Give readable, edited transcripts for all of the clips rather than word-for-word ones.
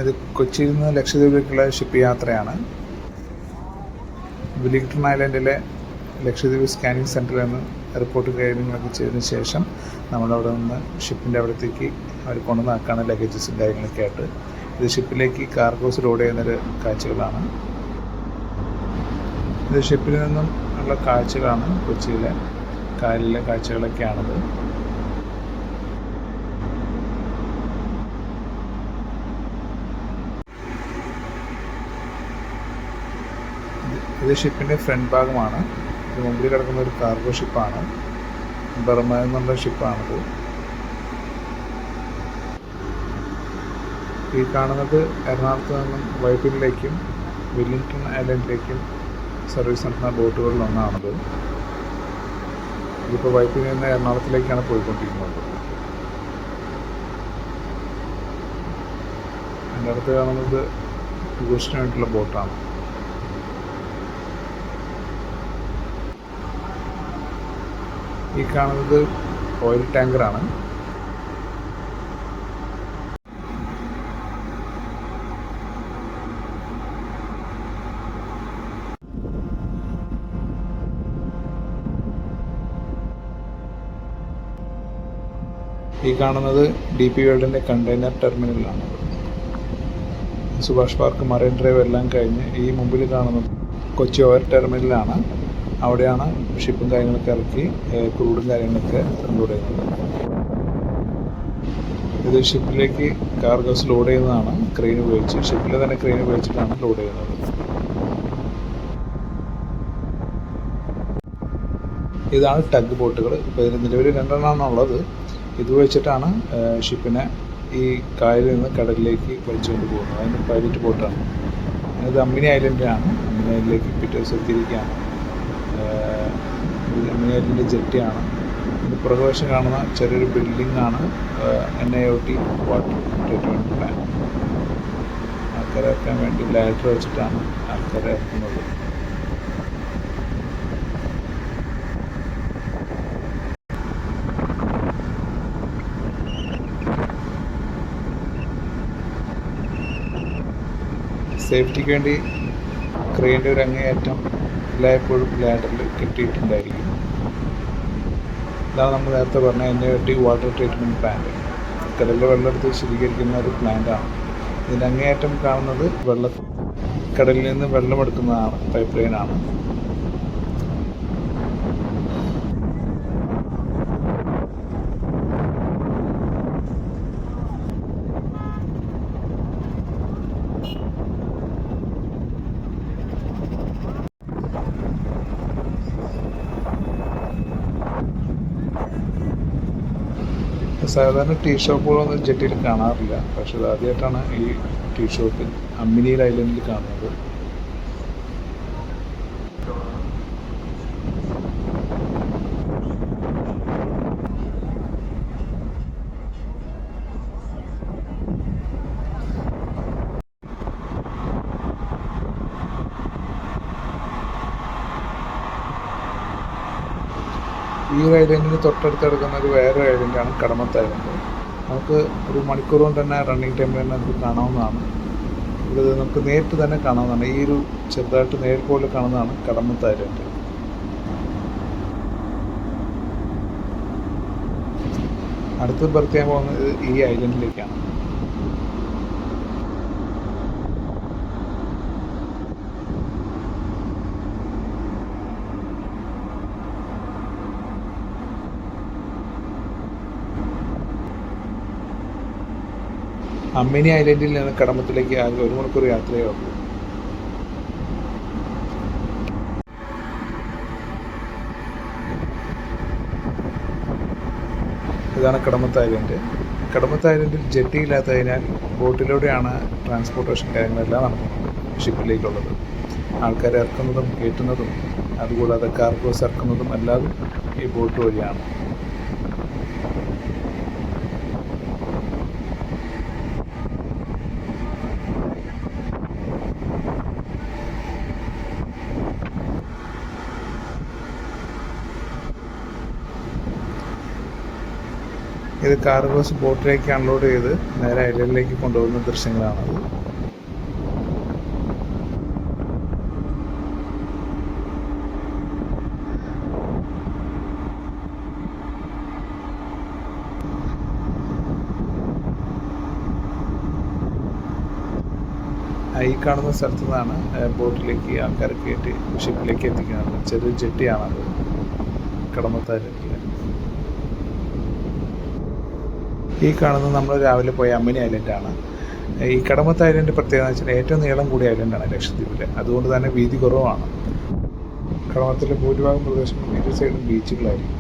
ഇത് കൊച്ചിയിൽ നിന്ന് ലക്ഷദ്വീപിലേക്കുള്ള ഷിപ്പ് യാത്രയാണ്. വെല്ലിംഗ്ടൺ ഐലൻഡിലെ ലക്ഷദ്വീപ് സ്കാനിങ് സെൻറ്ററിൽ നിന്ന് റിപ്പോർട്ട് കാര്യങ്ങളൊക്കെ ചെയ്തതിന് ശേഷം നമ്മളവിടെ നിന്ന് ഷിപ്പിൻ്റെ അവിടത്തേക്ക് അവർ കൊണ്ടുവന്നാക്കാണ് ലഗേജസും കാര്യങ്ങളൊക്കെ ആയിട്ട്. ഇത് ഷിപ്പിലേക്ക് കാർഗോസ് ലോഡ് ചെയ്യുന്നൊരു കാഴ്ചകളാണ്. ഇത് ഷിപ്പിൽ നിന്നും ഉള്ള കാഴ്ചകളാണ്, കൊച്ചിയിലെ കായലിലെ കാഴ്ചകളൊക്കെയാണത്. ഇത് ഷിപ്പിൻ്റെ ഫ്രണ്ട് ഭാഗമാണ്. ഇത് മുമ്പിൽ കിടക്കുന്ന ഒരു കാർഗോ ഷിപ്പാണ്, ബർമ എന്നുള്ള ഷിപ്പാണിത്. ഈ കാണുന്നത് എറണാകുളത്ത് നിന്നും വൈപ്പിനിലേക്കും വെല്ലിംഗ്ടൺ ഐലൻഡിലേക്കും സർവീസ് നടത്തുന്ന ബോട്ടുകളിലൊന്നാണത്. ഇതിപ്പോൾ വൈപ്പിനിൽ നിന്ന് എറണാകുളത്തിലേക്കാണ് പോയിക്കൊണ്ടിരിക്കുന്നത്. എൻ്റെ അടുത്ത് കാണുന്നത് ടൂറിസ്റ്റിന് വേണ്ടിയിട്ടുള്ള ബോട്ടാണ്. ഈ കാണുന്നത് ഓയിൽ ടാങ്കറാണ്. ഈ കാണുന്നത് DP വേൾഡിൻ്റെ കണ്ടെയ്നർ ടെർമിനലാണ്. സുഭാഷ് പാർക്ക്, മറൈൻ ഡ്രൈവ് എല്ലാം കഴിഞ്ഞ് ഈ മുമ്പിൽ കാണുന്നത് കൊച്ചി ഓയിൽ ടെർമിനലാണ്. അവിടെയാണ് ഷിപ്പും കാര്യങ്ങളൊക്കെ ഇറക്കി ക്രൂഡും കാര്യങ്ങളൊക്കെ ലോഡ് ചെയ്യുന്നത്. ഇത് ഷിപ്പിലേക്ക് കാർഗോസ് ലോഡ് ചെയ്യുന്നതാണ് ക്രെയിൻ ഉപയോഗിച്ച്. ഷിപ്പിൽ തന്നെ ക്രെയിൻ ഉപയോഗിച്ചിട്ടാണ് ലോഡ് ചെയ്യുന്നത്. ഇതാണ് ടഗ് ബോട്ടുകൾ. ഇപ്പോൾ ഇതിന് നിലവിൽ 2 എണ്ണമാണുള്ളത്. ഇത് വെച്ചിട്ടാണ് ഷിപ്പിനെ ഈ കായലിൽ നിന്ന് കടലിലേക്ക് വലിച്ചുകൊണ്ട് പോകുന്നത്. അതിന് പൈലറ്റ് ബോട്ടാണ്. ഇത് അമ്മിനി ഐലൻഡിലാണ്. അമ്മിനി ഐലൻഡിലേക്ക് പിറ്റേ ദിവസം എത്തിയിരിക്കുകയാണ്. അമ്മിനി ഐലൻഡിൻ്റെ ജെട്ടിയാണ്. ഇത് പുറകുവശം കാണുന്ന ചെറിയൊരു ബിൽഡിംഗാണ് NIOT വാട്ടർ ട്രീറ്റ്മെൻറ്റ് പ്ലാന്റ്. ആൾക്കാരെ ഇറക്കാൻ വേണ്ടി ലാഡർ വെച്ചിട്ടാണ് ആൾക്കാരെ ഇറക്കുന്നത്. സേഫ്റ്റിക്ക് വേണ്ടി ക്രെയിൻ്റെ ഒരു അങ്ങേയറ്റം എല്ലായ്പ്പോഴും ലാഡറിൽ കെട്ടിയിട്ടുണ്ടായിരിക്കും. ഇതാണ് നമ്മൾ നേരത്തെ പറഞ്ഞ NIOT വാട്ടർ ട്രീറ്റ്മെൻറ്റ് പ്ലാന്റ്. കടലിലെ വെള്ളമെടുത്ത് ശുദ്ധീകരിക്കുന്ന ഒരു പ്ലാന്റാണ്. ഇതിൻ്റെ അങ്ങേയറ്റം കാണുന്നത് കടലിൽ നിന്ന് വെള്ളമെടുക്കുന്നതാണ്, പൈപ്പ് ലൈനാണ്. സാധാരണ ടീ ഷോപ്പുകളൊന്നും ജെട്ടിയിൽ കാണാറില്ല. പക്ഷെ ഇത് ആദ്യമായിട്ടാണ് ഈ ടീ ഷോപ്പിൽ അമ്മിനി ഐലൻഡിൽ കാണുന്നത്. ഈ ഒരു ഐലൻഡിന് തൊട്ടടുത്ത് കിടക്കുന്ന ഒരു വേറെ ഐലൻഡാണ് കടമത്ത് ഐലൻഡ്. നമുക്ക് ഒരു മണിക്കൂർ കൊണ്ട് തന്നെ റണ്ണിങ് ടൈമിൽ തന്നെ നമുക്ക് കാണാവുന്നതാണ്. ഇവിടെ നമുക്ക് നേരിട്ട് തന്നെ കാണാവുന്നതാണ്. ഈ ഒരു ചെറുതായിട്ട് നേരിൽ പോലെ കാണുന്നതാണ് കടമത്ത് ഐലൻഡ്. അടുത്ത് ബർത്ത് ചെയ്യാൻ പോകുന്നത് ഈ ഐലൻഡിലേക്കാണ്. അമ്മിനി ഐലൻഡിൽ നിന്ന് കടമത്തിലേക്ക് ആകെ 1 മണിക്കൂർ യാത്രയേ ഉള്ളൂ. ഇതാണ് കടമത്ത് ഐലൻഡ്. കടമത്ത് ഐലൻഡിൽ ജെട്ടി ഇല്ലാത്തതിനാൽ ബോട്ടിലൂടെയാണ് ട്രാൻസ്പോർട്ടേഷൻ കാര്യങ്ങളെല്ലാം നടക്കുന്നത് ഷിപ്പിലേക്കുള്ളത്. ആൾക്കാരെ ഇറക്കുന്നതും കയറ്റുന്നതും അതുകൂടാതെ കാർഗോസ് ഇറക്കുന്നതും എല്ലാം ഈ ബോട്ട് വഴിയാണ്. ഇത് കാർഗോസ് ബോട്ടിലേക്ക് അൺലോഡ് ചെയ്ത് നേരെ ഐലൻഡിലേക്ക് കൊണ്ടുപോകുന്ന ദൃശ്യങ്ങളാണത്. ഈ കാണുന്ന സ്ഥലത്തു നിന്നാണ് ബോട്ടിലേക്ക് ആൾക്കാരെ കയറ്റി ഷിപ്പിലേക്ക് എത്തിക്കുന്നത്. ചെറിയ ജെട്ടിയാണത് കടമത്ത് ഐലൻഡിൽ. ഈ കാണുന്നത് നമ്മൾ രാവിലെ പോയ അമ്മിനി ഐലൻഡാണ്. ഈ കടമത്ത് ഐലൻഡ് പ്രത്യേകത എന്ന് വെച്ചാൽ ഏറ്റവും നീളം കൂടിയ ഐലൻഡാണ് ലക്ഷദ്വീപിലെ. അതുകൊണ്ട് തന്നെ വീതി കുറവാണ്. കടമത്തിലെ ഭൂരിഭാഗം പ്രദേശം ഇരു സൈഡും ബീച്ചുകളായിരിക്കും.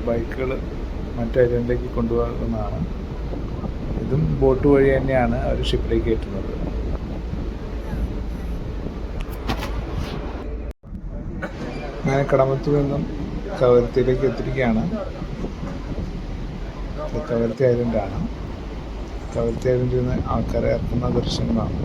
ബൈക്കുകൾ മറ്റു ഐലൻഡിലേക്ക് കൊണ്ടുപോകുന്നതാണ്. ഇതും ബോട്ട് വഴി തന്നെയാണ് അവർ ഷിപ്പിലേക്ക് കയറ്റുന്നത്. അങ്ങനെ കടമത്തിൽ നിന്നും കവരത്തിയിലേക്ക് എത്തിയിരിക്കുകയാണ്. കവരത്തി ഐലൻഡാണ്. കവരത്തി ഐലൻഡിൽ നിന്ന് ആൾക്കാരെ ഇറക്കുന്ന ദൃശ്യങ്ങളാണ്.